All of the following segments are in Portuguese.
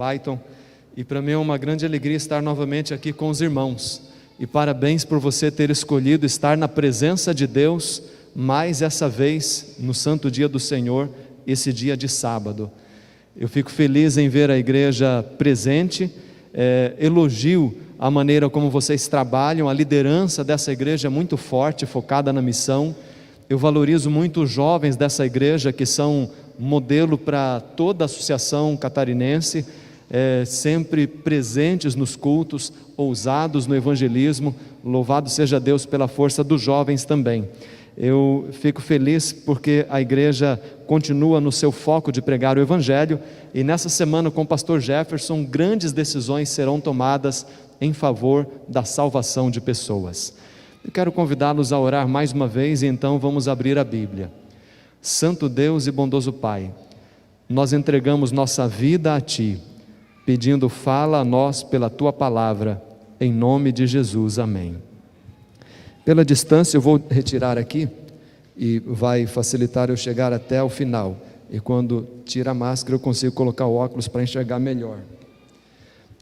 Python, e para mim é uma grande alegria estar novamente aqui com os irmãos, e parabéns por você ter escolhido estar na presença de Deus, mais essa vez no santo dia do Senhor, esse dia de sábado. Eu fico feliz em ver a igreja presente, elogio a maneira como vocês trabalham, a liderança dessa igreja é muito forte, focada na missão. Eu valorizo muito os jovens dessa igreja, que são modelo para toda a associação catarinense, sempre presentes nos cultos, ousados no evangelismo. Louvado seja Deus pela força dos jovens também. Eu fico feliz porque a igreja continua no seu foco de pregar o evangelho, e nessa semana com o pastor Jefferson, grandes decisões serão tomadas em favor da salvação de pessoas. Eu quero convidá-los a orar mais uma vez, e então vamos abrir a Bíblia. Santo Deus e bondoso Pai, nós entregamos nossa vida a Ti, pedindo fala a nós pela Tua palavra, em nome de Jesus, amém. Pela distância eu vou retirar aqui, e vai facilitar eu chegar até o final, e quando tira a máscara eu consigo colocar o óculos para enxergar melhor.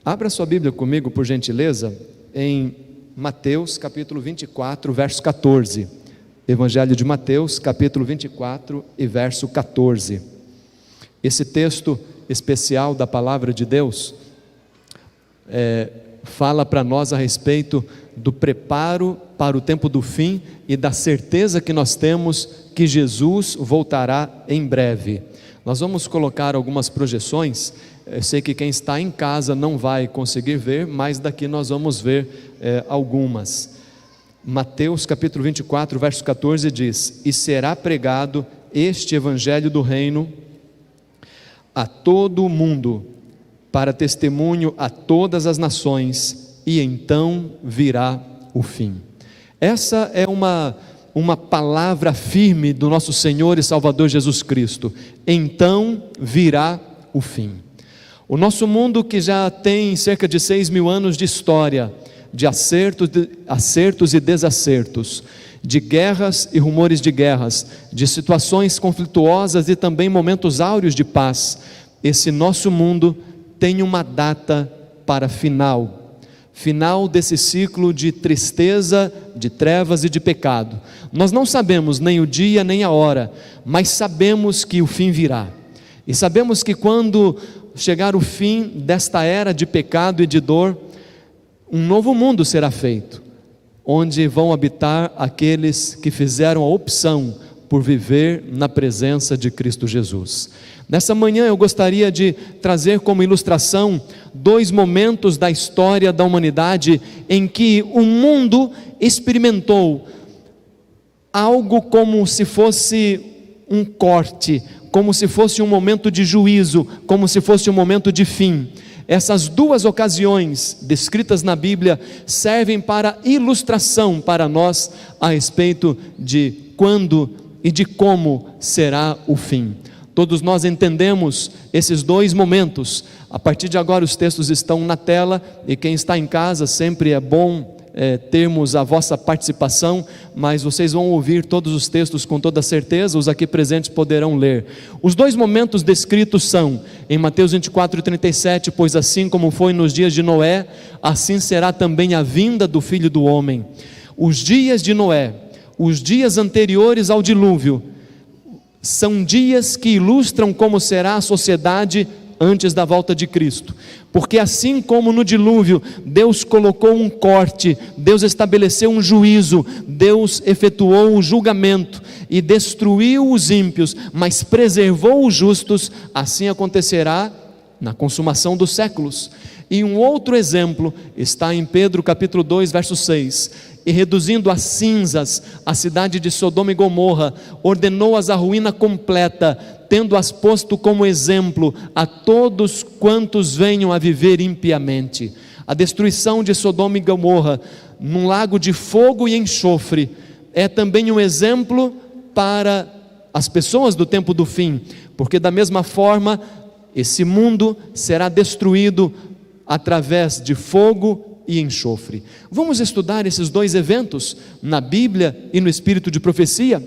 Abra sua Bíblia comigo, por gentileza, em Mateus capítulo 24, verso 14, Evangelho de Mateus capítulo 24 e verso 14, esse texto especial da palavra de Deus, fala para nós a respeito do preparo para o tempo do fim e da certeza que nós temos que Jesus voltará em breve. Nós vamos colocar algumas projeções. Eu sei que quem está em casa não vai conseguir ver, mas daqui nós vamos ver algumas. Mateus capítulo 24, verso 14 diz: e será pregado este evangelho do reino a todo o mundo, para testemunho a todas as nações, e então virá o fim. Essa é uma palavra firme do nosso Senhor e Salvador Jesus Cristo. Então virá o fim. O nosso mundo, que já tem cerca de 6.000 anos de história, de acertos e desacertos, de guerras e rumores de guerras, de situações conflituosas e também momentos áureos de paz, esse nosso mundo tem uma data para final desse ciclo de tristeza, de trevas e de pecado. Nós não sabemos nem o dia nem a hora, mas sabemos que o fim virá, e sabemos que quando chegar o fim desta era de pecado e de dor, um novo mundo será feito, onde vão habitar aqueles que fizeram a opção por viver na presença de Cristo Jesus. Nessa manhã eu gostaria de trazer como ilustração 2 momentos da história da humanidade em que o mundo experimentou algo como se fosse um corte, como se fosse um momento de juízo, como se fosse um momento de fim. Essas 2 ocasiões descritas na Bíblia servem para ilustração para nós a respeito de quando e de como será o fim. Todos nós entendemos esses 2 momentos. A partir de agora os textos estão na tela, e quem está em casa, sempre é bom termos a vossa participação, mas vocês vão ouvir todos os textos com toda certeza, os aqui presentes poderão ler. Os 2 momentos descritos são em Mateus 24, 37, pois assim como foi nos dias de Noé, assim será também a vinda do Filho do Homem. Os dias de Noé, os dias anteriores ao dilúvio, são dias que ilustram como será a sociedade antes da volta de Cristo, porque assim como no dilúvio Deus colocou um corte, Deus estabeleceu um juízo, Deus efetuou o julgamento e destruiu os ímpios, mas preservou os justos, assim acontecerá na consumação dos séculos. E um outro exemplo está em Pedro capítulo 2, verso 6, e reduzindo a cinzas a cidade de Sodoma e Gomorra, ordenou-as à ruína completa, tendo-as posto como exemplo a todos quantos venham a viver impiamente. A destruição de Sodoma e Gomorra, num lago de fogo e enxofre, é também um exemplo para as pessoas do tempo do fim, porque da mesma forma, esse mundo será destruído através de fogo e enxofre. Vamos estudar esses 2 eventos na Bíblia e no espírito de profecia.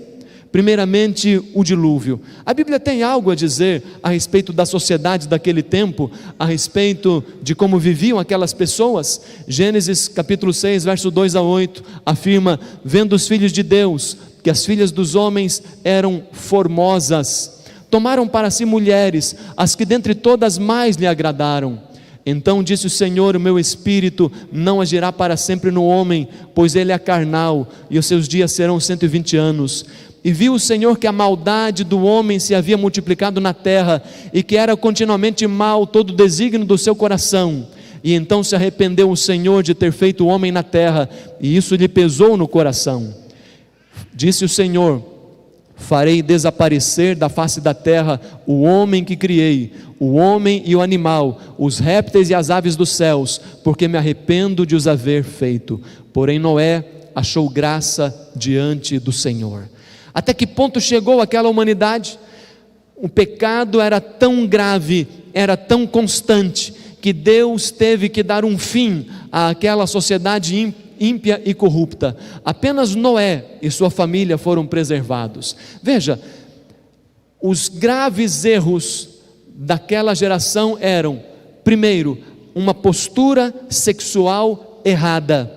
Primeiramente, o dilúvio. A Bíblia tem algo a dizer a respeito da sociedade daquele tempo, a respeito de como viviam aquelas pessoas. Gênesis capítulo 6, verso 2 a 8, afirma: vendo os filhos de Deus, que as filhas dos homens eram formosas, tomaram para si mulheres, as que dentre todas mais lhe agradaram. Então disse o Senhor: o meu espírito não agirá para sempre no homem, pois ele é carnal, e os seus dias serão 120 anos. E viu o Senhor que a maldade do homem se havia multiplicado na terra, e que era continuamente mal todo o desígnio do seu coração. E então se arrependeu o Senhor de ter feito o homem na terra, e isso lhe pesou no coração. Disse o Senhor: farei desaparecer da face da terra o homem que criei, o homem e o animal, os répteis e as aves dos céus, porque me arrependo de os haver feito. Porém Noé achou graça diante do Senhor. Até que ponto chegou aquela humanidade? O pecado era tão grave, era tão constante, que Deus teve que dar um fim àquela sociedade ímpia e corrupta. Apenas Noé e sua família foram preservados. Veja, os graves erros daquela geração eram: primeiro, uma postura sexual errada.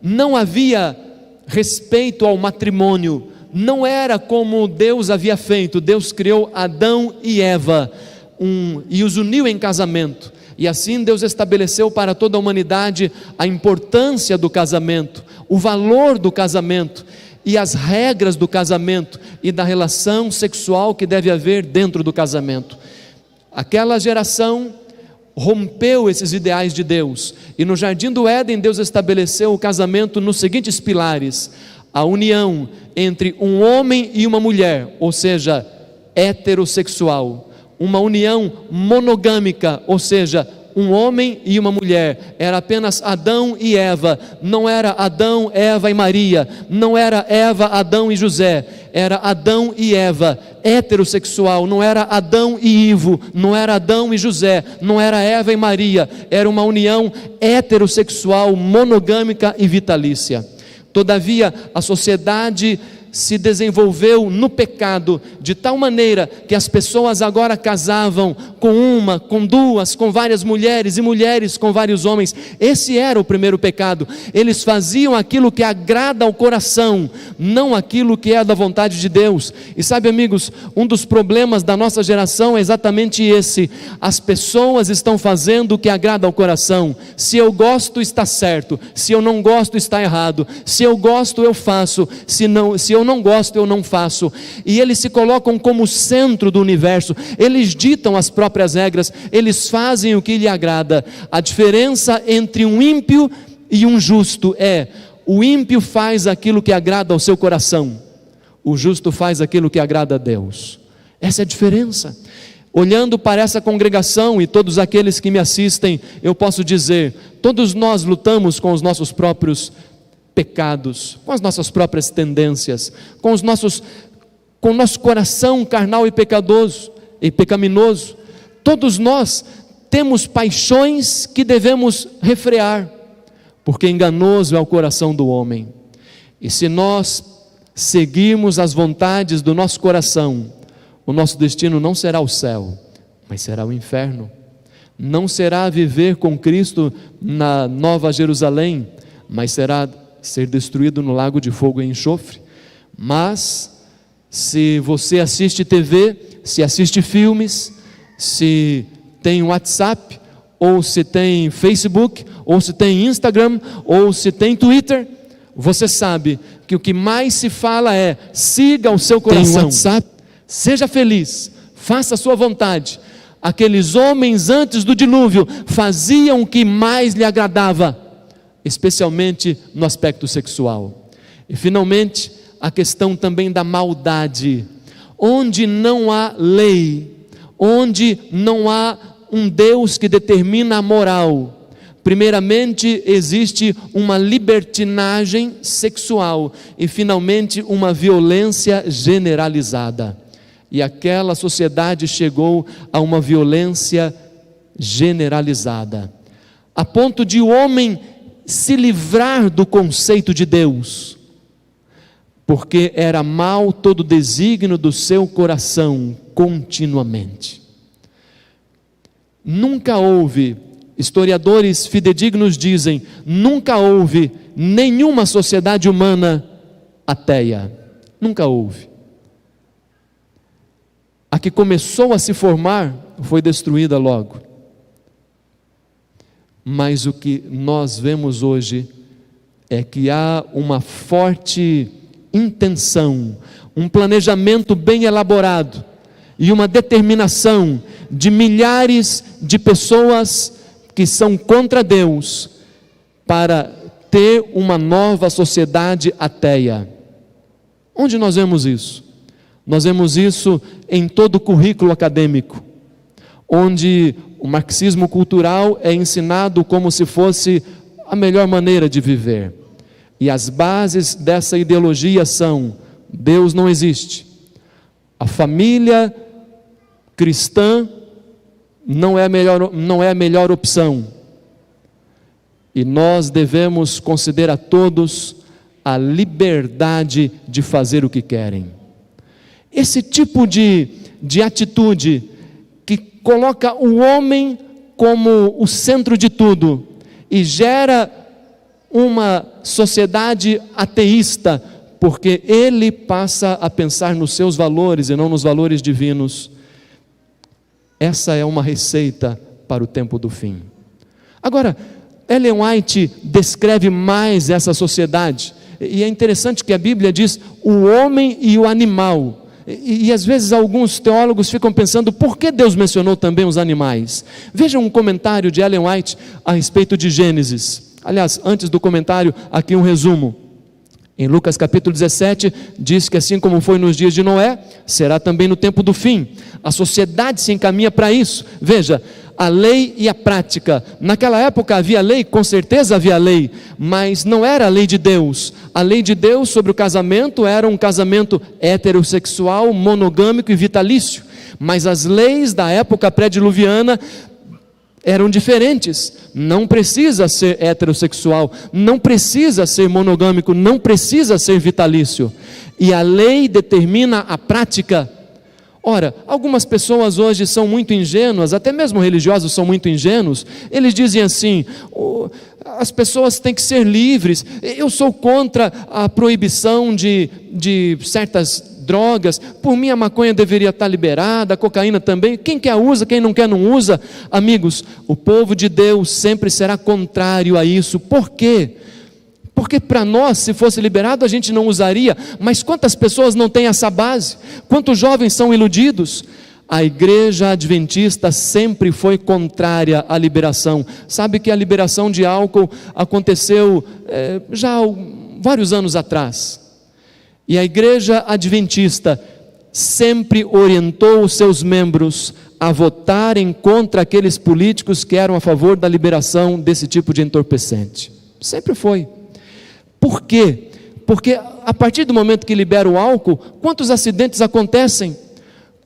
Não havia respeito ao matrimônio. Não era como Deus havia feito. Deus criou Adão e Eva e os uniu em casamento, e assim Deus estabeleceu para toda a humanidade a importância do casamento, o valor do casamento e as regras do casamento e da relação sexual que deve haver dentro do casamento. Aquela geração rompeu esses ideais de Deus, e no jardim do Éden Deus estabeleceu o casamento nos seguintes pilares: a união entre um homem e uma mulher, ou seja, heterossexual; uma união monogâmica, ou seja, um homem e uma mulher. Era apenas Adão e Eva, não era Adão, Eva e Maria, não era Eva, Adão e José, era Adão e Eva, heterossexual. Não era Adão e Ivo, não era Adão e José, não era Eva e Maria, era uma união heterossexual, monogâmica e vitalícia. Todavia, a sociedade se desenvolveu no pecado, de tal maneira que as pessoas agora casavam com uma, com duas, com várias mulheres, e mulheres com vários homens. Esse era o primeiro pecado. Eles faziam aquilo que agrada ao coração, não aquilo que é da vontade de Deus. E sabe, amigos, um dos problemas da nossa geração é exatamente esse: as pessoas estão fazendo o que agrada ao coração. Se eu gosto, está certo; se eu não gosto, está errado; se eu gosto, eu faço; se eu não gosto, eu não faço. E eles se colocam como centro do universo, eles ditam as próprias regras, eles fazem o que lhe agrada. A diferença entre um ímpio e um justo é: o ímpio faz aquilo que agrada ao seu coração, o justo faz aquilo que agrada a Deus. Essa é a diferença. Olhando para essa congregação e todos aqueles que me assistem, eu posso dizer: todos nós lutamos com os nossos próprios pecados, com as nossas próprias tendências, com o nosso coração carnal e pecaminoso. Todos nós temos paixões que devemos refrear, porque enganoso é o coração do homem. E se nós seguirmos as vontades do nosso coração, o nosso destino não será o céu, mas será o inferno. Não será viver com Cristo na Nova Jerusalém, mas será ser destruído no lago de fogo e enxofre. Mas se você assiste TV, se assiste filmes, se tem WhatsApp, ou se tem Facebook, ou se tem Instagram, ou se tem Twitter, você sabe que o que mais se fala é: siga o seu coração, seja feliz, faça a sua vontade. Aqueles homens antes do dilúvio faziam o que mais lhe agradava, especialmente no aspecto sexual. E finalmente, a questão também da maldade. Onde não há lei, onde não há um Deus que determina a moral, primeiramente existe uma libertinagem sexual e finalmente uma violência generalizada. E aquela sociedade chegou a uma violência generalizada, a ponto de o homem se livrar do conceito de Deus. porque era mau todo desígnio do seu coração continuamente. Nunca houve, historiadores fidedignos dizem, nunca houve nenhuma sociedade humana ateia. Nunca houve. A que começou a se formar foi destruída logo. Mas o que nós vemos hoje é que há uma forte intenção, um planejamento bem elaborado e uma determinação de milhares de pessoas que são contra Deus para ter uma nova sociedade ateia. Onde nós vemos isso? Nós vemos isso em todo o currículo acadêmico, onde o marxismo cultural é ensinado como se fosse a melhor maneira de viver. E as bases dessa ideologia são: Deus não existe, a família cristã não é a melhor opção, e nós devemos conceder a todos a liberdade de fazer o que querem. Esse tipo de atitude que coloca o homem como o centro de tudo e gera uma sociedade ateísta, porque ele passa a pensar nos seus valores e não nos valores divinos. Essa é uma receita para o tempo do fim. Agora, Ellen White descreve mais essa sociedade, e é interessante que a Bíblia diz o homem e o animal. E às vezes alguns teólogos ficam pensando, por que Deus mencionou também os animais? Veja um comentário de Ellen White a respeito de Gênesis. Aliás, antes do comentário, aqui um resumo. Em Lucas capítulo 17, diz que assim como foi nos dias de Noé, será também no tempo do fim. A sociedade se encaminha para isso. Veja, a lei e a prática. Naquela época havia lei, com certeza havia lei, mas não era a lei de Deus. A lei de Deus sobre o casamento era um casamento heterossexual, monogâmico e vitalício. Mas as leis da época pré-diluviana eram diferentes. Não precisa ser heterossexual, não precisa ser monogâmico, não precisa ser vitalício. E a lei determina a prática. Ora, algumas pessoas hoje são muito ingênuas, até mesmo religiosos são muito ingênuos. Eles dizem assim: as pessoas têm que ser livres. Eu sou contra a proibição de certas drogas. Por mim a maconha deveria estar liberada, a cocaína também. Quem quer usa, quem não quer não usa. Amigos, o povo de Deus sempre será contrário a isso. Por quê? Porque para nós, se fosse liberado, a gente não usaria. Mas quantas pessoas não têm essa base? Quantos jovens são iludidos? A igreja adventista sempre foi contrária à liberação. Sabe que a liberação de álcool aconteceu já há vários anos atrás. E a igreja adventista sempre orientou os seus membros a votarem contra aqueles políticos que eram a favor da liberação desse tipo de entorpecente. Sempre foi. Por quê? Porque a partir do momento que libera o álcool, quantos acidentes acontecem?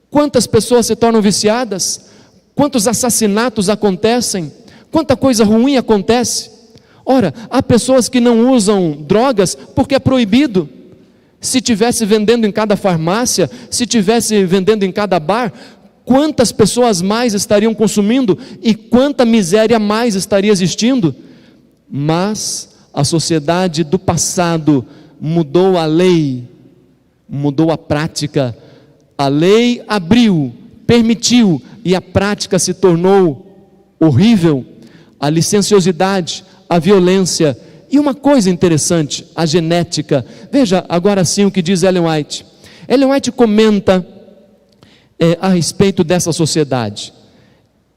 Quantas pessoas se tornam viciadas? Quantos assassinatos acontecem? Quanta coisa ruim acontece? Ora, há pessoas que não usam drogas porque é proibido. Se tivesse vendendo em cada farmácia, se tivesse vendendo em cada bar, quantas pessoas mais estariam consumindo e quanta miséria mais estaria existindo? Mas a sociedade do passado mudou a lei, mudou a prática. A lei abriu, permitiu, e a prática se tornou horrível. A licenciosidade, a violência. E uma coisa interessante, a genética. Veja agora sim o que diz Ellen White. Ellen White comenta a respeito dessa sociedade.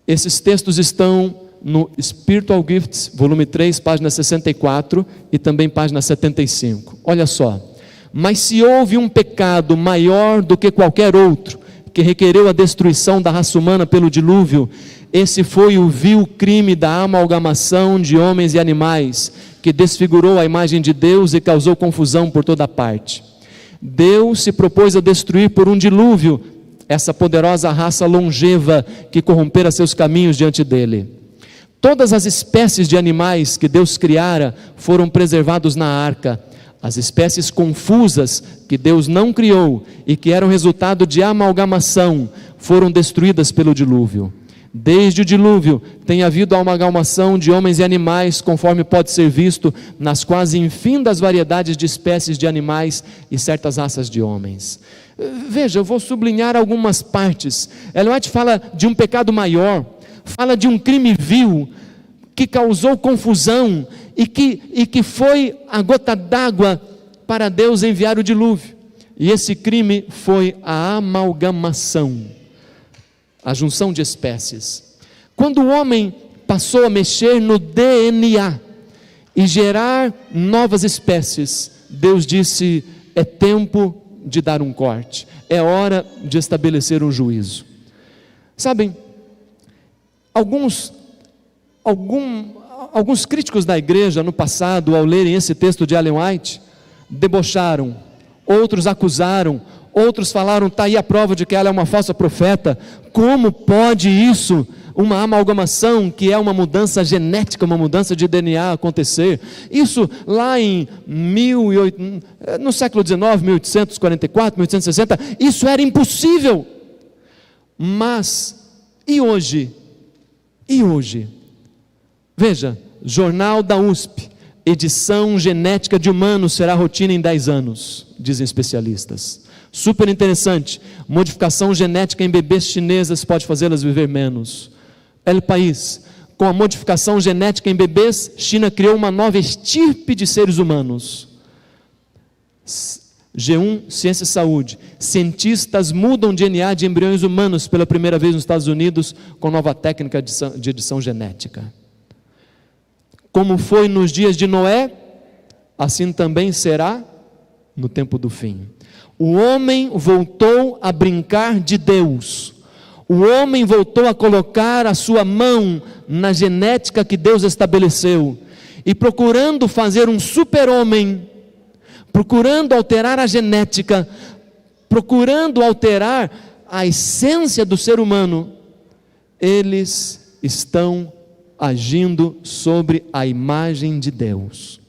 Esses textos estão no Spiritual Gifts, volume 3, página 64 e também página 75. Olha só: mas se houve um pecado maior do que qualquer outro, que requereu a destruição da raça humana pelo dilúvio, esse foi o vil crime da amalgamação de homens e animais, que desfigurou a imagem de Deus e causou confusão por toda parte. Deus se propôs a destruir por um dilúvio essa poderosa raça longeva que corrompera seus caminhos diante dele. Todas as espécies de animais que Deus criara foram preservados na arca. As espécies confusas que Deus não criou e que eram resultado de amalgamação foram destruídas pelo dilúvio. Desde o dilúvio tem havido a amalgamação de homens e animais, conforme pode ser visto nas quase infindas variedades de espécies de animais e certas raças de homens. Veja, eu vou sublinhar algumas partes. Ellen White fala de um pecado maior, fala de um crime vil que causou confusão e que foi a gota d'água para Deus enviar o dilúvio. E esse crime foi a amalgamação, a junção de espécies. Quando o homem passou a mexer no DNA e gerar novas espécies, Deus disse: é tempo de dar um corte, é hora de estabelecer um juízo. Sabem, alguns críticos da igreja no passado, ao lerem esse texto de Ellen White, debocharam, outros acusaram, outros falaram: está aí a prova de que ela é uma falsa profeta. Como pode isso, uma amalgamação que é uma mudança genética, uma mudança de DNA acontecer? Isso lá no século XIX, 1844, 1860, isso era impossível. Mas, e hoje? Veja, Jornal da USP, edição genética de humanos será rotina em 10 anos, dizem especialistas. Super interessante, modificação genética em bebês chinesas pode fazê-las viver menos. El País, com a modificação genética em bebês, China criou uma nova estirpe de seres humanos. G1, Ciência e Saúde, cientistas mudam DNA de embriões humanos pela primeira vez nos Estados Unidos com nova técnica de edição genética. Como foi nos dias de Noé, assim também será no tempo do fim. O homem voltou a brincar de Deus. O homem voltou a colocar a sua mão na genética que Deus estabeleceu. E procurando fazer um super-homem, procurando alterar a genética, procurando alterar a essência do ser humano, eles estão agindo sobre a imagem de Deus.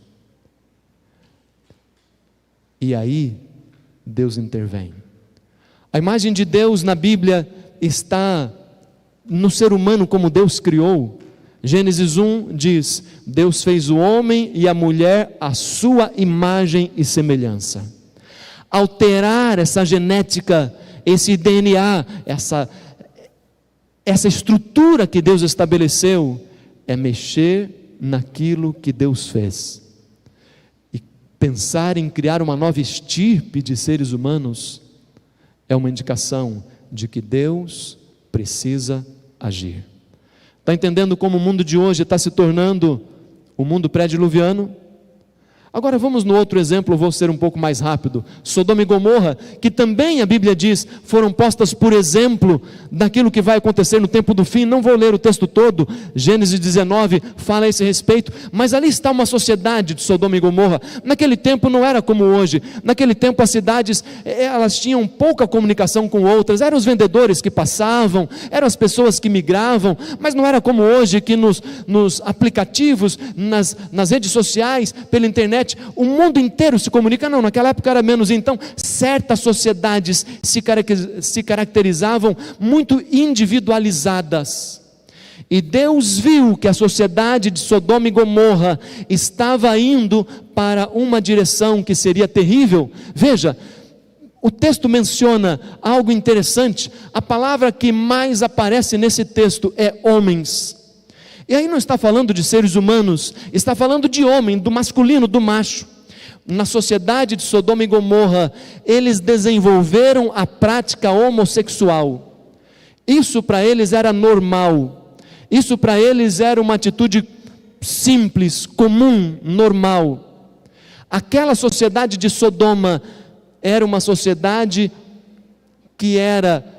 E aí, Deus intervém. A imagem de Deus na Bíblia está no ser humano como Deus criou. Gênesis 1 diz: Deus fez o homem e a mulher à sua imagem e semelhança. Alterar essa genética, esse DNA, essa estrutura que Deus estabeleceu, é mexer naquilo que Deus fez. E pensar em criar uma nova estirpe de seres humanos é uma indicação de que Deus precisa agir. Está entendendo como o mundo de hoje está se tornando o mundo pré-diluviano? Agora vamos no outro exemplo, vou ser um pouco mais rápido. Sodoma e Gomorra, que também a Bíblia diz, foram postas por exemplo daquilo que vai acontecer no tempo do fim. Não vou ler o texto todo, Gênesis 19 fala a esse respeito, mas ali está uma sociedade de Sodoma e Gomorra. Naquele tempo não era como hoje. Naquele tempo as cidades, elas tinham pouca comunicação com outras, eram os vendedores que passavam, eram as pessoas que migravam, mas não era como hoje, que nos aplicativos, nas redes sociais, pela internet, o mundo inteiro se comunica. Não, naquela época era menos. Então, certas sociedades se caracterizavam muito individualizadas. E Deus viu que a sociedade de Sodoma e Gomorra estava indo para uma direção que seria terrível. Veja, o texto menciona algo interessante. A palavra que mais aparece nesse texto é homens. E aí não está falando de seres humanos, está falando de homem, do masculino, do macho. Na sociedade de Sodoma e Gomorra, eles desenvolveram a prática homossexual. Isso para eles era normal. Isso para eles era uma atitude simples, comum, normal. Aquela sociedade de Sodoma era uma sociedade que era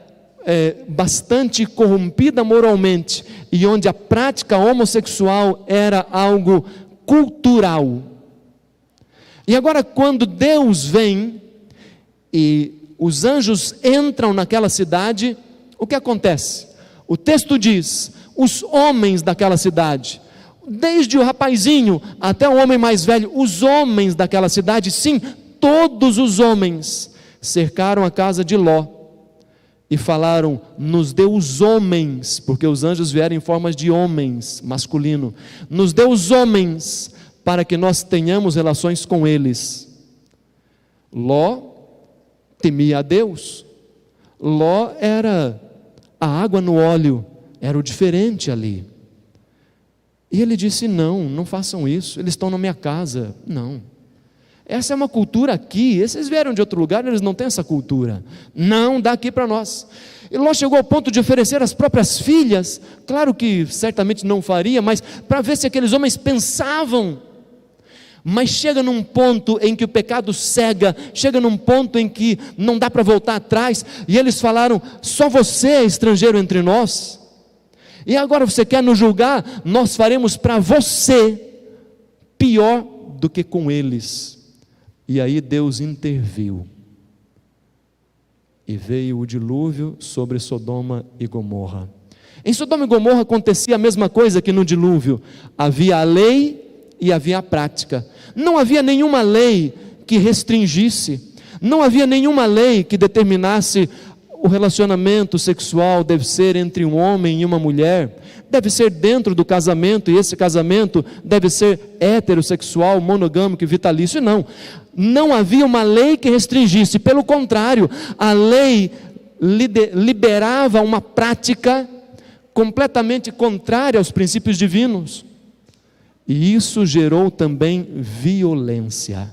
bastante corrompida moralmente, e onde a prática homossexual era algo cultural. E agora, quando Deus vem e os anjos entram naquela cidade, o que acontece? O texto diz: os homens daquela cidade, desde o rapazinho até o homem mais velho, os homens daquela cidade, sim, todos os homens, cercaram a casa de Ló e falaram: nos dê os homens, porque os anjos vieram em formas de homens, masculino, nos dê os homens, para que nós tenhamos relações com eles. Ló temia a Deus, Ló era a água no óleo, era o diferente ali, e ele disse: não façam isso, eles estão na minha casa, não, essa é uma cultura aqui, esses vieram de outro lugar, eles não têm essa cultura, não, dá aqui para nós. E Ló chegou ao ponto de oferecer as próprias filhas, claro que certamente não faria, mas para ver se aqueles homens pensavam. Mas chega num ponto em que o pecado cega, chega num ponto em que não dá para voltar atrás, e eles falaram: só você é estrangeiro entre nós, e agora você quer nos julgar? Nós faremos para você pior do que com eles. E aí Deus interviu, e veio o dilúvio sobre Sodoma e Gomorra. Em Sodoma e Gomorra acontecia a mesma coisa que no dilúvio, havia a lei e havia a prática. Não havia nenhuma lei que restringisse, não havia nenhuma lei que determinasse o relacionamento sexual deve ser entre um homem e uma mulher, deve ser dentro do casamento, e esse casamento deve ser heterossexual, monogâmico e vitalício. Não havia uma lei que restringisse, pelo contrário, a lei liberava uma prática completamente contrária aos princípios divinos, e isso gerou também violência.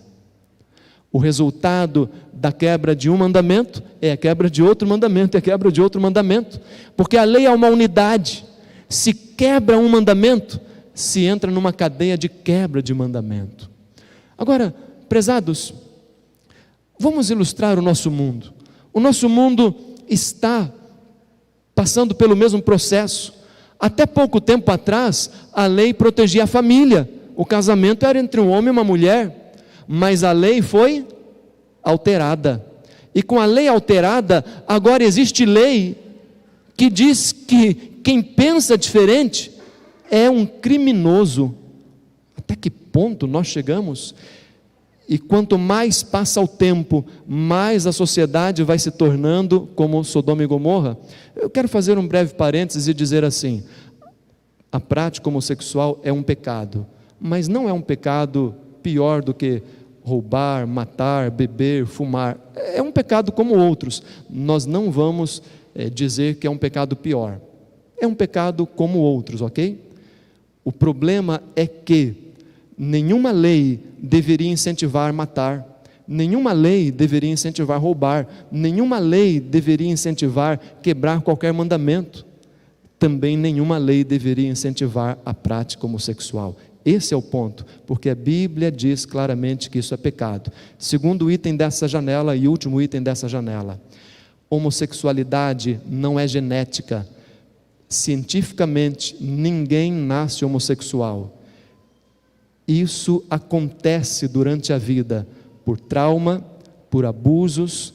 O resultado da quebra de um mandamento é a quebra de outro mandamento, é a quebra de outro mandamento, porque a lei é uma unidade. Se quebra um mandamento, se entra numa cadeia de quebra de mandamento. Agora, prezados, vamos ilustrar o nosso mundo. O nosso mundo está passando pelo mesmo processo. Até pouco tempo atrás, a lei protegia a família, o casamento era entre um homem e uma mulher, mas a lei foi alterada, e com a lei alterada, agora existe lei que diz que quem pensa diferente é um criminoso. Até que ponto nós chegamos? E quanto mais passa o tempo, mais a sociedade vai se tornando como Sodoma e Gomorra. Eu quero fazer um breve parênteses e dizer assim: a prática homossexual é um pecado, mas não é um pecado pior do que roubar, matar, beber, fumar. É um pecado como outros. Nós não vamos dizer que é um pecado pior. É um pecado como outros, ok? O problema é que nenhuma lei deveria incentivar matar, nenhuma lei deveria incentivar roubar, nenhuma lei deveria incentivar quebrar qualquer mandamento. Também nenhuma lei deveria incentivar a prática homossexual. Esse é o ponto, porque a Bíblia diz claramente que isso é pecado. Segundo item dessa janela e último item dessa janela: homossexualidade não é genética. Cientificamente, ninguém nasce homossexual. Isso acontece durante a vida, por trauma, por abusos,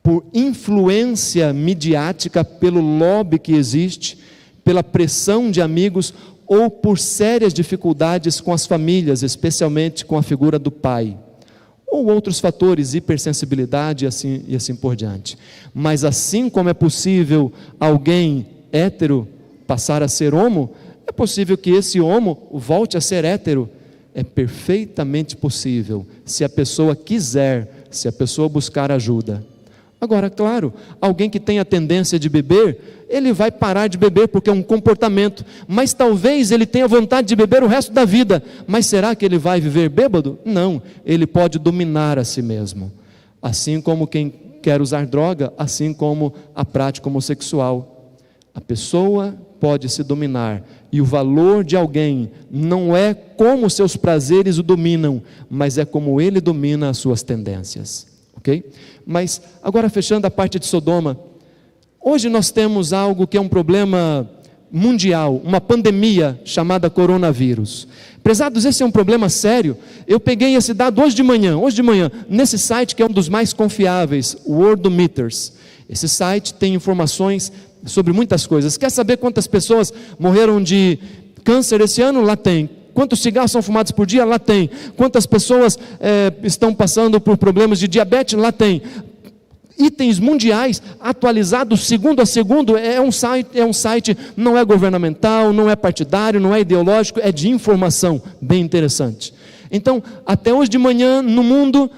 por influência midiática, pelo lobby que existe, pela pressão de amigos, ou por sérias dificuldades com as famílias, especialmente com a figura do pai, ou outros fatores, hipersensibilidade e assim por diante. Mas assim como é possível alguém hétero passar a ser homo, é possível que esse homo volte a ser hétero. É perfeitamente possível, se a pessoa quiser, se a pessoa buscar ajuda. Agora, claro, alguém que tem a tendência de beber, ele vai parar de beber porque é um comportamento, mas talvez ele tenha vontade de beber o resto da vida. Mas será que ele vai viver bêbado? Não, ele pode dominar a si mesmo. Assim como quem quer usar droga, assim como a prática homossexual. A pessoa pode se dominar, e o valor de alguém não é como seus prazeres o dominam, mas é como ele domina as suas tendências. Ok? Mas agora, fechando a parte de Sodoma, hoje nós temos algo que é um problema mundial, uma pandemia chamada coronavírus. Prezados, esse é um problema sério. Eu peguei esse dado hoje de manhã, nesse site que é um dos mais confiáveis, o Worldometers. Esse site tem informações sobre muitas coisas. Quer saber quantas pessoas morreram de câncer esse ano? Lá tem. Quantos cigarros são fumados por dia? Lá tem. Quantas pessoas estão passando por problemas de diabetes? Lá tem. Itens mundiais atualizados segundo a segundo. É um site, não é governamental, não é partidário, não é ideológico, é de informação, bem interessante. Então, até hoje de manhã, no mundo,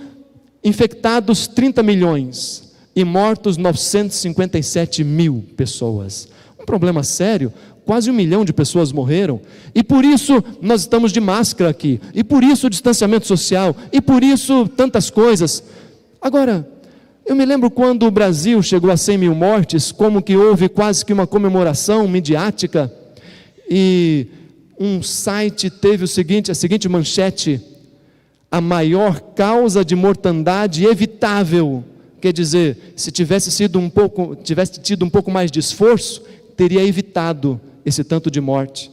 infectados 30 milhões e mortos 957 mil pessoas. Um problema sério. Quase 1 milhão de pessoas morreram, e por isso nós estamos de máscara aqui, e por isso o distanciamento social, e por isso tantas coisas. Agora, eu me lembro quando o Brasil chegou a 100 mil mortes, como que houve quase que uma comemoração midiática, e um site teve a seguinte manchete: a maior causa de mortandade evitável. Quer dizer, se tivesse tido um pouco mais de esforço, teria evitado esse tanto de morte.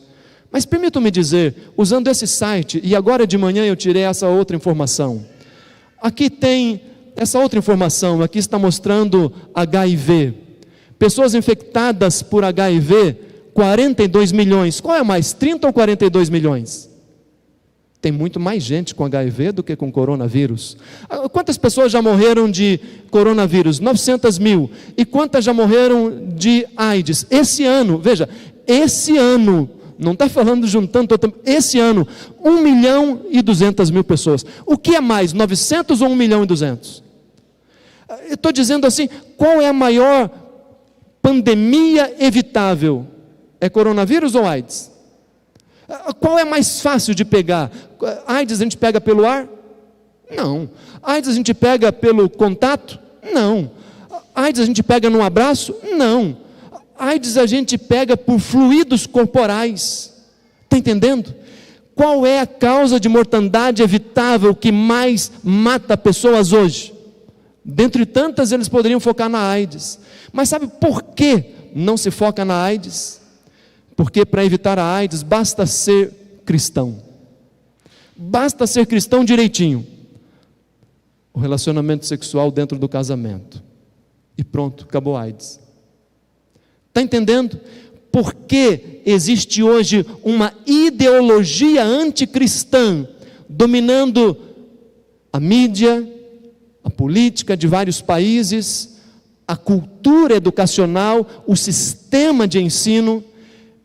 Mas permitam-me dizer, usando esse site, e agora de manhã eu tirei essa outra informação. Aqui tem essa outra informação, aqui está mostrando HIV. Pessoas infectadas por HIV, 42 milhões. Qual é mais, 30 ou 42 milhões? Tem muito mais gente com HIV do que com coronavírus. Quantas pessoas já morreram de coronavírus? 900 mil. E quantas já morreram de AIDS? Esse ano, veja, esse ano, não está falando juntando, esse ano, 1 milhão e 200 mil pessoas. O que é mais, 900 ou 1 milhão e 200? Eu estou dizendo assim, qual é a maior pandemia evitável? É coronavírus ou AIDS? Qual é mais fácil de pegar? AIDS a gente pega pelo ar? Não. AIDS a gente pega pelo contato? Não. AIDS a gente pega num abraço? Não. AIDS a gente pega por fluidos corporais. Está entendendo? Qual é a causa de mortandade evitável que mais mata pessoas hoje? Dentre tantas, eles poderiam focar na AIDS. Mas sabe por que não se foca na AIDS? Porque para evitar a AIDS basta ser cristão. Basta ser cristão direitinho. O relacionamento sexual dentro do casamento. E pronto, acabou a AIDS. Está entendendo? Porque existe hoje uma ideologia anticristã dominando a mídia, a política de vários países, a cultura educacional, o sistema de ensino.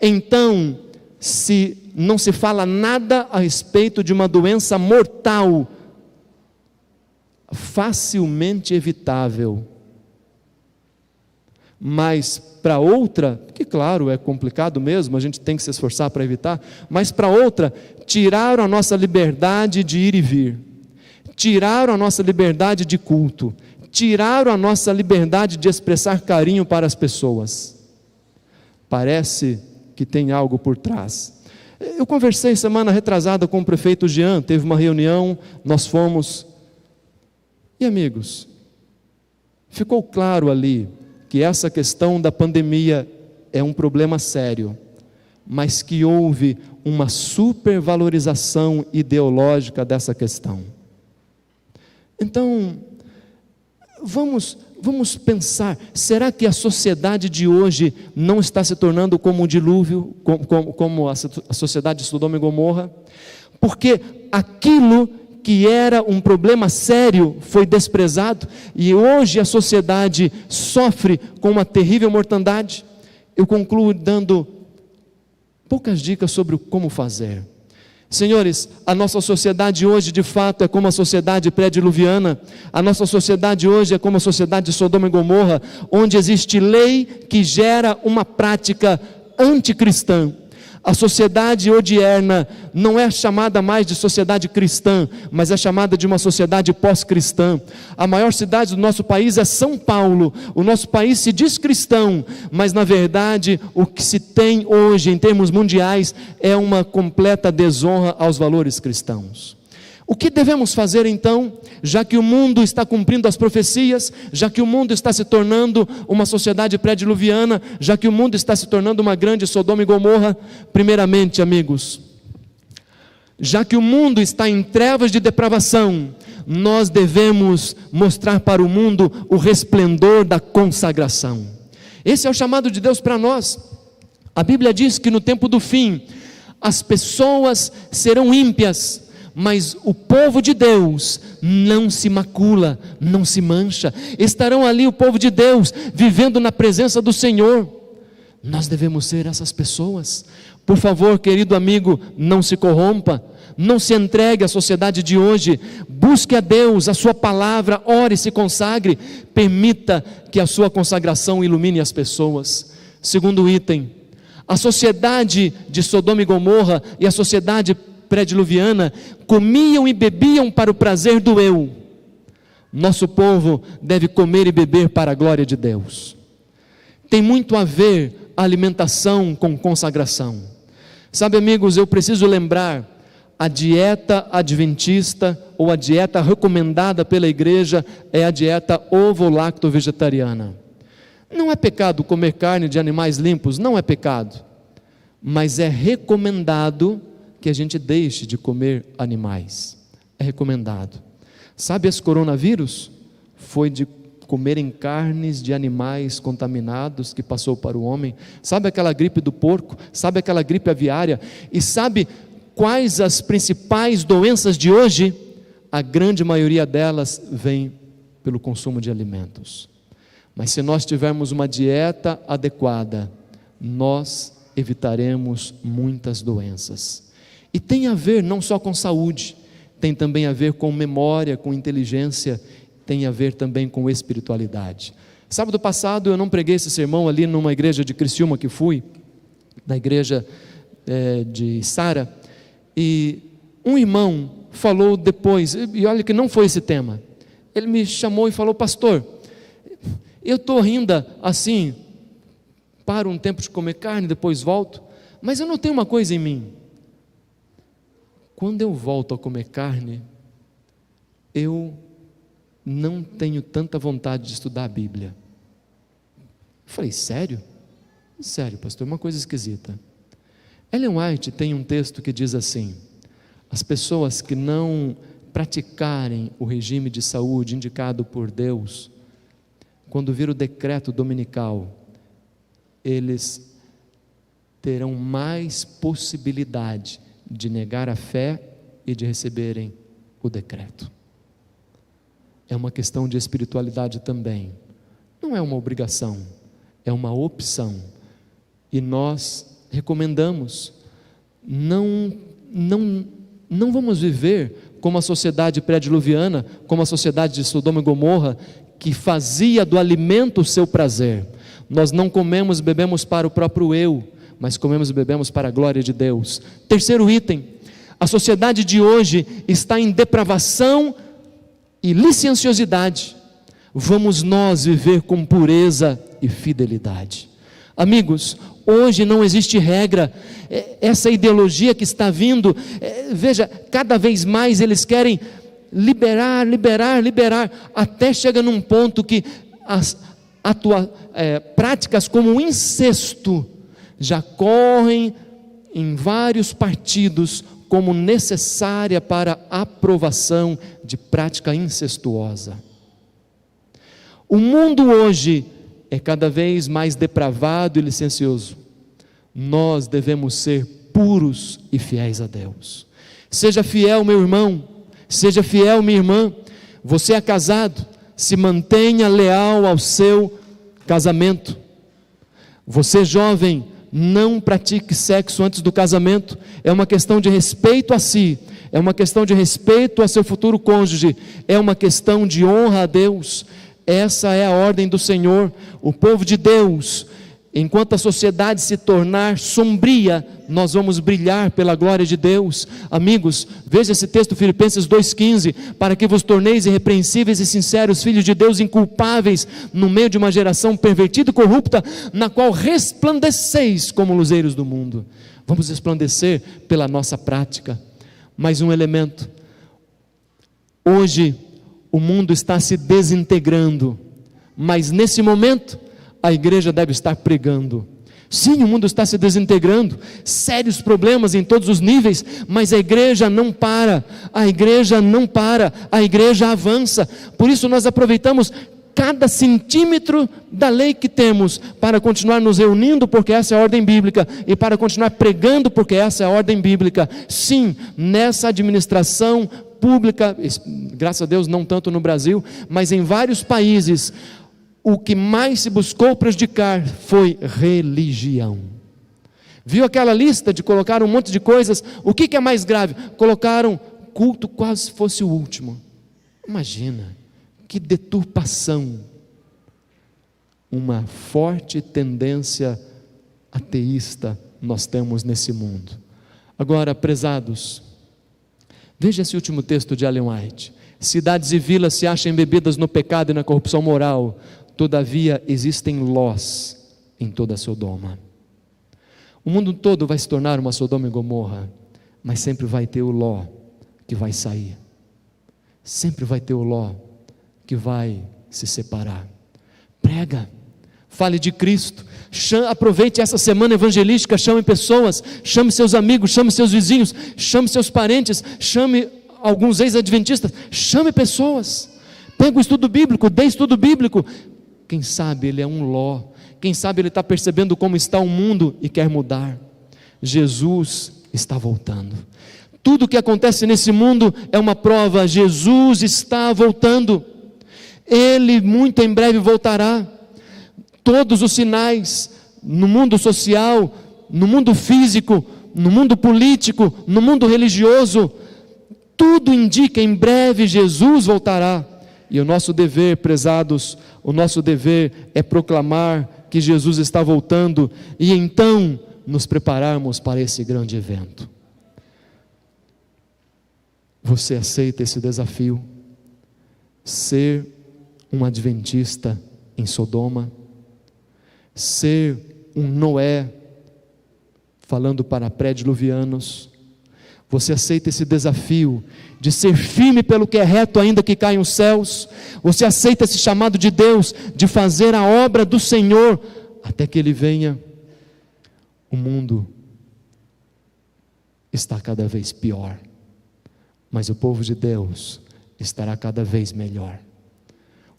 Então, se não se fala nada a respeito de uma doença mortal, facilmente evitável, mas para outra, que claro, é complicado mesmo, a gente tem que se esforçar para evitar, mas para outra, tiraram a nossa liberdade de ir e vir, tiraram a nossa liberdade de culto, tiraram a nossa liberdade de expressar carinho para as pessoas. Parece que tem algo por trás. Eu conversei semana retrasada com o prefeito Jean, teve uma reunião, nós fomos, e amigos, ficou claro ali, que essa questão da pandemia é um problema sério, mas que houve uma supervalorização ideológica dessa questão. Então, vamos pensar, será que a sociedade de hoje não está se tornando como um dilúvio, como a sociedade de Sodoma e Gomorra? Porque aquilo que era um problema sério foi desprezado, e hoje a sociedade sofre com uma terrível mortandade. Eu concluo dando poucas dicas sobre como fazer. Senhores, a nossa sociedade hoje de fato é como a sociedade pré-diluviana. A nossa sociedade hoje é como a sociedade de Sodoma e Gomorra, onde existe lei que gera uma prática anticristã. A sociedade odierna não é chamada mais de sociedade cristã, mas é chamada de uma sociedade pós-cristã. A maior cidade do nosso país é São Paulo. O nosso país se diz cristão, mas na verdade o que se tem hoje em termos mundiais é uma completa desonra aos valores cristãos. O que devemos fazer então, já que o mundo está cumprindo as profecias, já que o mundo está se tornando uma sociedade pré-diluviana, já que o mundo está se tornando uma grande Sodoma e Gomorra? Primeiramente, amigos, já que o mundo está em trevas de depravação, nós devemos mostrar para o mundo o resplendor da consagração. Esse é o chamado de Deus para nós. A Bíblia diz que no tempo do fim, as pessoas serão ímpias, mas o povo de Deus não se macula, não se mancha. Estarão ali o povo de Deus, vivendo na presença do Senhor. Nós devemos ser essas pessoas. Por favor, querido amigo, não se corrompa, não se entregue à sociedade de hoje. Busque a Deus, a sua palavra, ore, se consagre, permita que a sua consagração ilumine as pessoas. Segundo item, a sociedade de Sodoma e Gomorra e a sociedade pré-diluviana comiam e bebiam para o prazer do eu. Nosso povo deve comer e beber para a glória de Deus. Tem muito a ver a alimentação com consagração. Sabe, amigos, eu preciso lembrar, a dieta adventista ou a dieta recomendada pela igreja é a dieta ovo-lacto-vegetariana. Não é pecado comer carne de animais limpos, não é pecado, mas é recomendado que a gente deixe de comer animais. É recomendado. Sabe, esse coronavírus foi de comerem carnes de animais contaminados que passou para o homem. Sabe aquela gripe do porco? Sabe aquela gripe aviária? E sabe quais as principais doenças de hoje? A grande maioria delas vem pelo consumo de alimentos. Mas se nós tivermos uma dieta adequada, nós evitaremos muitas doenças. E tem a ver não só com saúde, tem também a ver com memória, com inteligência, tem a ver também com espiritualidade. Sábado passado eu não preguei esse sermão ali numa igreja de Criciúma que fui, na igreja de Sara, e um irmão falou depois, e olha que não foi esse tema, ele me chamou e falou: pastor, eu estou rindo assim, paro um tempo de comer carne, depois volto, mas eu notei uma coisa em mim: quando eu volto a comer carne, eu não tenho tanta vontade de estudar a Bíblia. Eu falei: sério? Sério, pastor, uma coisa esquisita. Ellen White tem um texto que diz assim: as pessoas que não praticarem o regime de saúde indicado por Deus, quando vir o decreto dominical, eles terão mais possibilidade de negar a fé e de receberem o decreto. É uma questão de espiritualidade também. Não é uma obrigação, é uma opção. E nós recomendamos, não vamos viver como a sociedade pré-diluviana, como a sociedade de Sodoma e Gomorra, que fazia do alimento o seu prazer. Nós não comemos e bebemos para o próprio eu, mas comemos e bebemos para a glória de Deus. Terceiro item, a sociedade de hoje está em depravação e licenciosidade. Vamos nós viver com pureza e fidelidade. Amigos, hoje não existe regra. Essa ideologia que está vindo, veja, cada vez mais eles querem liberar, até chega num ponto que as práticas como o incesto já correm em vários partidos como necessária para a aprovação de prática incestuosa. O mundo hoje é cada vez mais depravado e licencioso. Nós devemos ser puros e fiéis a Deus. Seja fiel, meu irmão, seja fiel, minha irmã. Você é casado, se mantenha leal ao seu casamento. Você jovem, não pratique sexo antes do casamento. É uma questão de respeito a si, é uma questão de respeito a seu futuro cônjuge, é uma questão de honra a Deus. Essa é a ordem do Senhor. O povo de Deus, enquanto a sociedade se tornar sombria, nós vamos brilhar pela glória de Deus. Amigos, veja esse texto, Filipenses 2,15: para que vos torneis irrepreensíveis e sinceros, filhos de Deus, inculpáveis, no meio de uma geração pervertida e corrupta, na qual resplandeceis como luzeiros do mundo. Vamos resplandecer pela nossa prática. Mais um elemento: hoje o mundo está se desintegrando, mas nesse momento a igreja deve estar pregando. Sim, o mundo está se desintegrando, sérios problemas em todos os níveis, mas a igreja não para, a igreja avança. Por isso nós aproveitamos cada centímetro da lei que temos para continuar nos reunindo, porque essa é a ordem bíblica, e para continuar pregando, porque essa é a ordem bíblica. Sim, nessa administração pública, graças a Deus não tanto no Brasil, mas em vários países, o que mais se buscou prejudicar foi religião. Viu aquela lista de colocar um monte de coisas? O que é mais grave? Colocaram culto quase se fosse o último. Imagina, que deturpação. Uma forte tendência ateísta nós temos nesse mundo. Agora, prezados, veja esse último texto de Ellen White. Cidades e vilas se acham embebidas no pecado e na corrupção moral, todavia existem Lós em toda Sodoma. O mundo todo vai se tornar uma Sodoma e Gomorra, mas sempre vai ter o Ló que vai sair. Sempre vai ter o Ló que vai se separar. Prega, fale de Cristo, aproveite essa semana evangelística, chame pessoas, chame seus amigos, chame seus vizinhos, chame seus parentes, chame alguns ex-adventistas, chame pessoas, pega o estudo bíblico, dê estudo bíblico. Quem sabe ele é um Ló, quem sabe ele está percebendo como está o mundo e quer mudar. Jesus está voltando. Tudo o que acontece nesse mundo é uma prova. Jesus está voltando. Ele muito em breve voltará. Todos os sinais no mundo social, no mundo físico, no mundo político, no mundo religioso, tudo indica em breve Jesus voltará. E o nosso dever, prezados, o nosso dever é proclamar que Jesus está voltando e então nos prepararmos para esse grande evento. Você aceita esse desafio? Ser um adventista em Sodoma? Ser um Noé falando para pré-diluvianos? Você aceita esse desafio de ser firme pelo que é reto, ainda que caiam os céus? Você aceita esse chamado de Deus de fazer a obra do Senhor até que Ele venha? O mundo está cada vez pior, mas o povo de Deus estará cada vez melhor.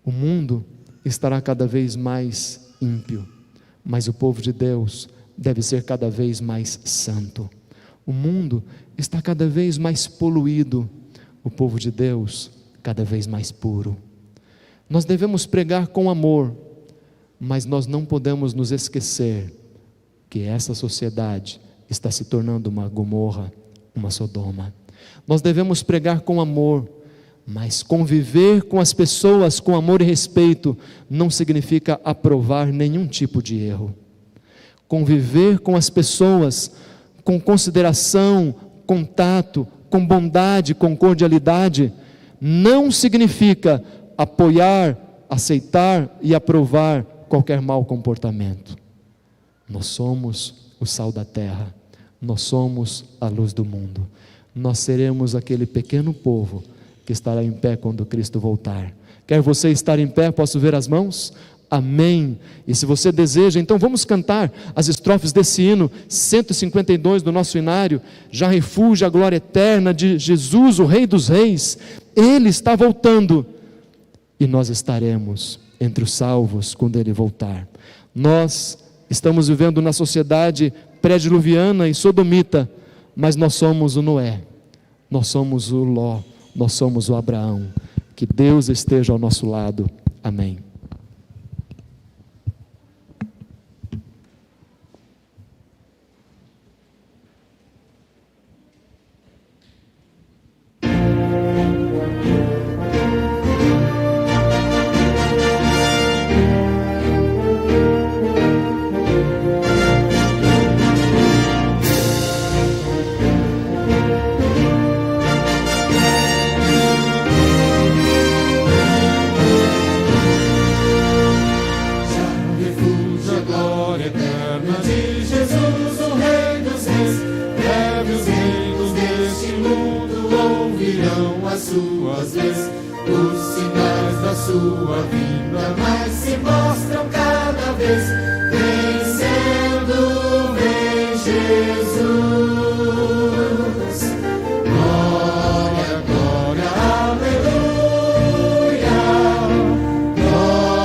O mundo estará cada vez mais ímpio, mas o povo de Deus deve ser cada vez mais santo. O mundo está cada vez mais poluído, o povo de Deus cada vez mais puro. Nós devemos pregar com amor, mas nós não podemos nos esquecer que essa sociedade está se tornando uma Gomorra, uma Sodoma. Nós devemos pregar com amor, mas conviver com as pessoas com amor e respeito não significa aprovar nenhum tipo de erro. Conviver com as pessoas com consideração, com tato, com bondade, com cordialidade, não significa apoiar, aceitar e aprovar qualquer mau comportamento. Nós somos o sal da terra, nós somos a luz do mundo. Nós seremos aquele pequeno povo que estará em pé quando Cristo voltar. Quer você estar em pé? Posso ver as mãos? Amém. E se você deseja, então vamos cantar as estrofes desse hino 152 do nosso hinário. Já refúgio a glória eterna de Jesus, o Rei dos Reis. Ele está voltando e nós estaremos entre os salvos quando Ele voltar. Nós estamos vivendo na sociedade pré-diluviana e sodomita, mas nós somos o Noé, nós somos o Ló, nós somos o Abraão. Que Deus esteja ao nosso lado. Amém. Suas leis, os sinais da sua vinda, mas se mostram cada vez, vencendo, vem Jesus. Glória, glória, aleluia, glória.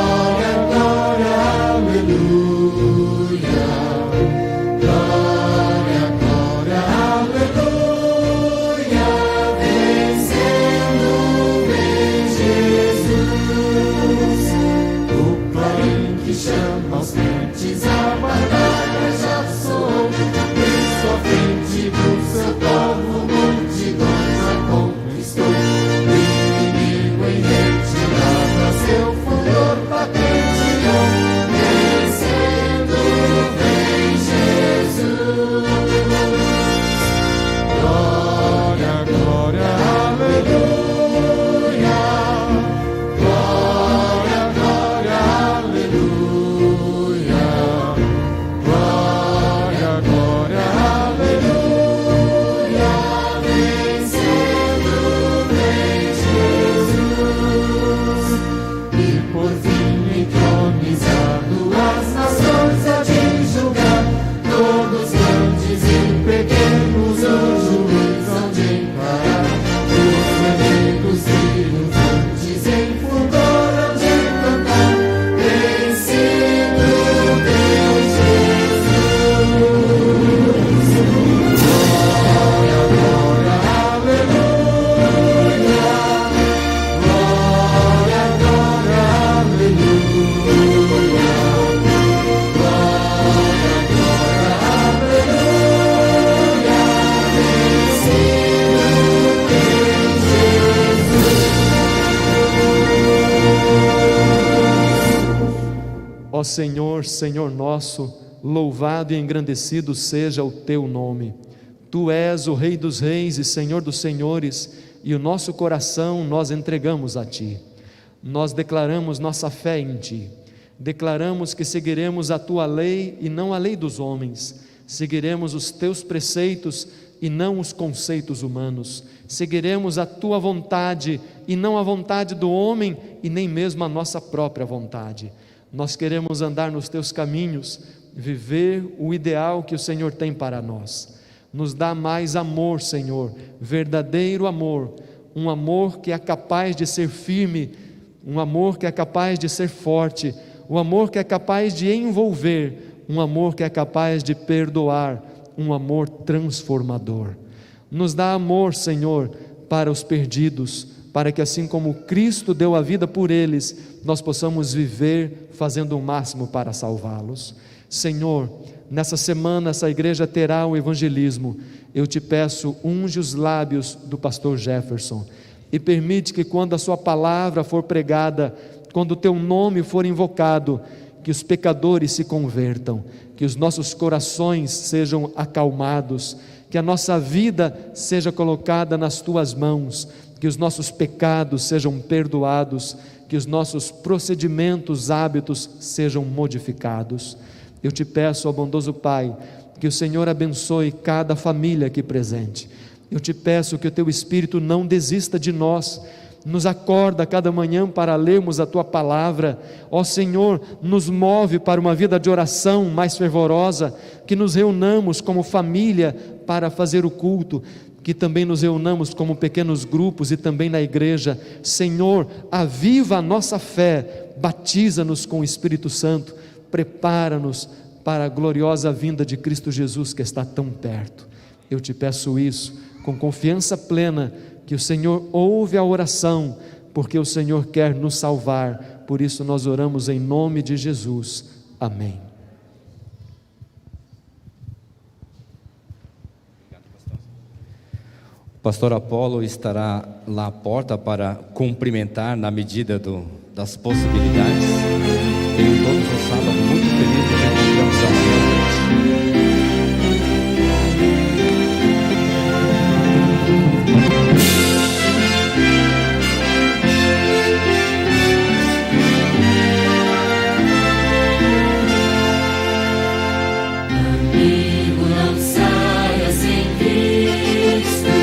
Ó Senhor, Senhor nosso, louvado e engrandecido seja o teu nome. Tu és o Rei dos reis e Senhor dos senhores, e o nosso coração nós entregamos a Ti. Nós declaramos nossa fé em Ti, declaramos que seguiremos a Tua lei e não a lei dos homens, seguiremos os Teus preceitos e não os conceitos humanos, seguiremos a Tua vontade e não a vontade do homem e nem mesmo a nossa própria vontade. Nós queremos andar nos Teus caminhos, viver o ideal que o Senhor tem para nós. Nos dá mais amor, Senhor, verdadeiro amor, um amor que é capaz de ser firme, um amor que é capaz de ser forte, um amor que é capaz de envolver, um amor que é capaz de perdoar, um amor transformador. Nos dá amor, Senhor, para os perdidos, para que assim como Cristo deu a vida por eles, nós possamos viver fazendo o máximo para salvá-los. Senhor, nessa semana essa igreja terá o evangelismo. Eu te peço, unge os lábios do pastor Jefferson e permite que quando a sua palavra for pregada, quando o teu nome for invocado, que os pecadores se convertam, que os nossos corações sejam acalmados, que a nossa vida seja colocada nas tuas mãos, que os nossos pecados sejam perdoados, que os nossos procedimentos, hábitos sejam modificados. Eu te peço, ó bondoso Pai, que o Senhor abençoe cada família aqui presente. Eu te peço que o teu Espírito não desista de nós, nos acorda cada manhã para lermos a tua palavra. Ó Senhor, nos move para uma vida de oração mais fervorosa, que nos reunamos como família para fazer o culto, que também nos reunamos como pequenos grupos e também na igreja. Senhor, aviva a nossa fé, batiza-nos com o Espírito Santo, prepara-nos para a gloriosa vinda de Cristo Jesus que está tão perto. Eu te peço isso com confiança plena, que o Senhor ouve a oração, porque o Senhor quer nos salvar. Por isso nós oramos em nome de Jesus. Amém. O pastor Apolo estará lá à porta para cumprimentar na medida das possibilidades. Tenham todos um sábado muito feliz e nos encontramos amanhã. Amigo, não saia sem Cristo,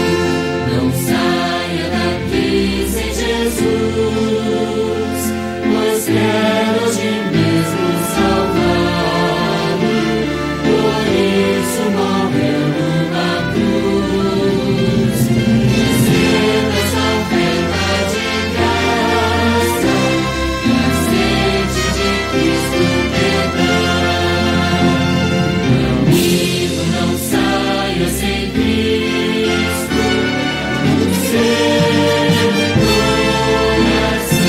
não saia daqui sem Jesus, pois quero hoje mesmo salvá-lo, por isso morreu numa cruz. Receba essa oferta de graça, e a sede de Cristo terá. Amigo, não saia sem Cristo, o seu coração.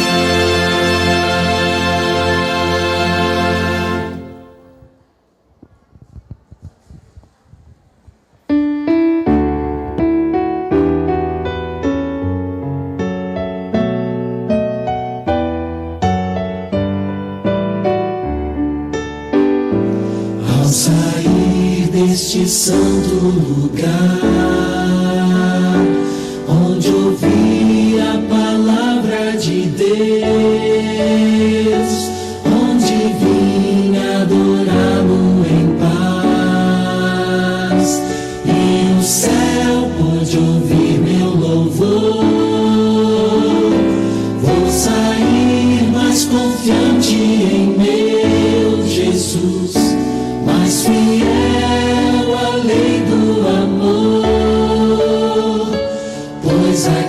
Ao sair deste santo lugar, onde ouvi a palavra de Deus, onde vim adorá-lo em paz, e o céu pôde ouvir meu louvor, vou sair mais confiante em meu Jesus, mais fiel à lei do amor, pois aqui